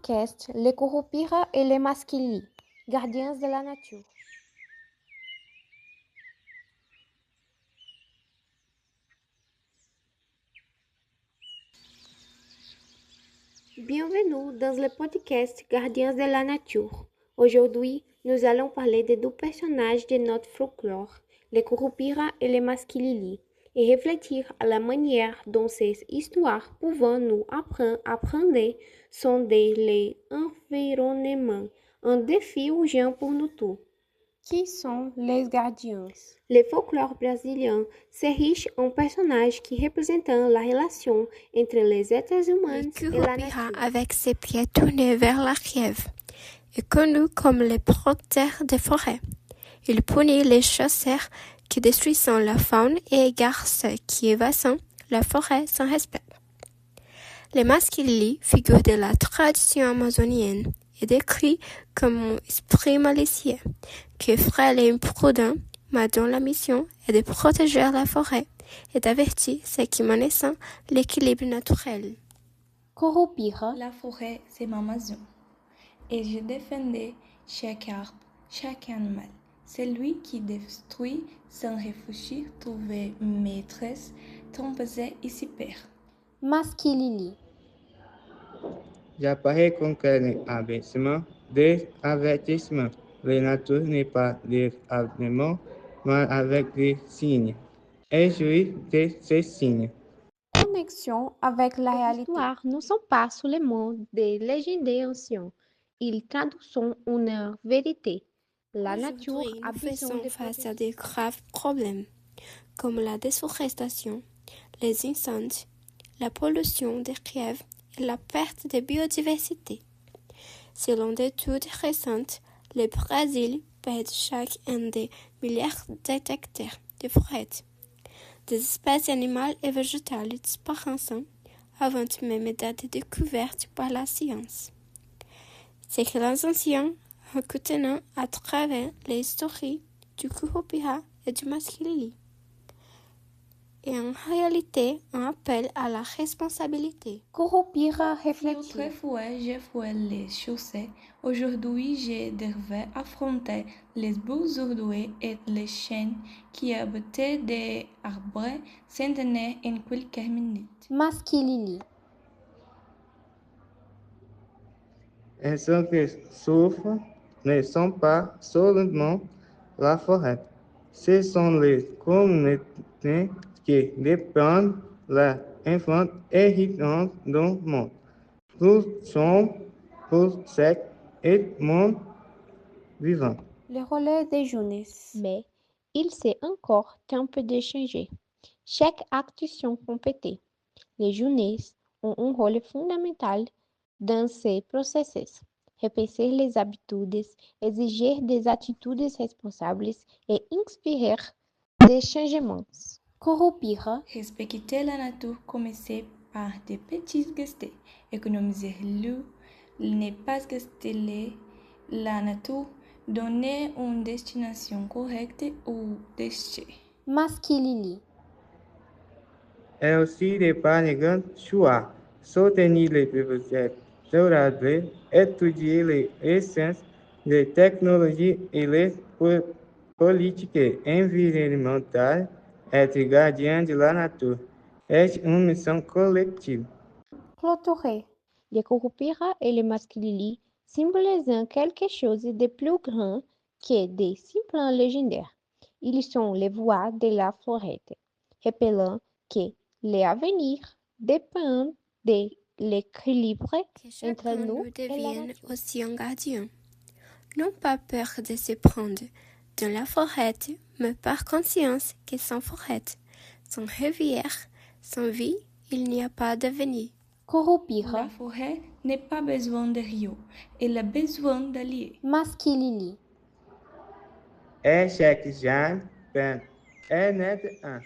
podcast Les Curupira et les Masquili, gardiens de la nature. Bienvenue dans le podcast Gardiens de la nature. Aujourd'hui, nous allons parler de deux personnages de notre folklore, les Curupira et les Masquili, et réfléchir à la manière dont ces histoires pouvant nous apprendre sont des environnements, un défi urgent pour nous tous. Qui sont les gardiens? Le folklore brésilien c'est riche en personnages qui représentent la relation entre les êtres humains et la nature. Avec ses pieds tournés vers l'arrière, est connu comme le protecteur des forêts. Il punit les chasseurs qui détruisent la faune et égarent ceux qui évasent la forêt sans respect. Les Masquili, figure de la tradition amazonienne, est décrit comme un esprit malicieux, qui est frêle et imprudent, mais dont la mission est de protéger la forêt et d'avertir ceux qui menacent l'équilibre naturel. Curupira. La forêt, c'est ma maison, et je défendais chaque arbre, chaque animal. Celui qui détruit sans réfléchir trouver maîtresse, trompée et s'y perd. Masquili. J'apparais comme un des avertissements. La nature n'est pas des arguments, mais avec des signes. Et jouis de ces signes. Connexion avec la réalité. Les histoires ne sont pas seulement des légendes anciennes, ils traduisent une vérité. La nature a nous besoin faisons de face à de graves problèmes, comme la déforestation, les incendies, la pollution des rivières et la perte de biodiversité. Selon des études récentes, le Brésil perd chaque année des milliards d'hectares de forêts. Des espèces animales et végétales disparaissent avant même d'être découvertes par la science. C'est que les anciens reconnaissent à travers les histoires du Curupira et du Masquili. Et en réalité, un appel à la responsabilité. Curupira réfléchit. Autrefois, j'ai foué les chaussées. Aujourd'hui, je devais affronter les bourgeois et les chiens qui abattaient des arbres centenaires en quelques minutes. Masquili. Et ceux qui souffrent ne sont pas seulement la forêt. Ce sont les communautés qui dépendent de l'influence héritante du monde. Nous sommes pour chaque monde vivant. Le relais des jeunesse. Mais il s'est encore temps de changer. Chaque action compétée. Les jeunesses ont un rôle fondamental dans ces processus. Repenser les habitudes, exiger des attitudes responsables et inspirer des changements. Curupira. Respecter la nature commencer par des petits gestes. Économiser l'eau, ne pas gaspiller la nature, donner une destination correcte aux déchets. Masquili. Et aussi des grands choix, soutenir les bibliothèques durables, étudier les essences des technologies et les politiques environnementales, être gardien de la nature est une mission collective. Clôturé. Les Curupira et les Masquili symbolisent quelque chose de plus grand que des simples légendaires. Ils sont les voix de la forêt, rappelant que l'avenir dépend de l'équilibre entre Chacun nous nous et la devienne nature. aussi un gardien. Non pas peur de se prendre dans la forêt, mais par conscience que sans forêt, sans rivière, sans vie, il n'y a pas d'avenir. Curupira. La forêt n'a pas besoin de rio, elle a besoin d'alliés. Masquili. Et chaque genre est net un.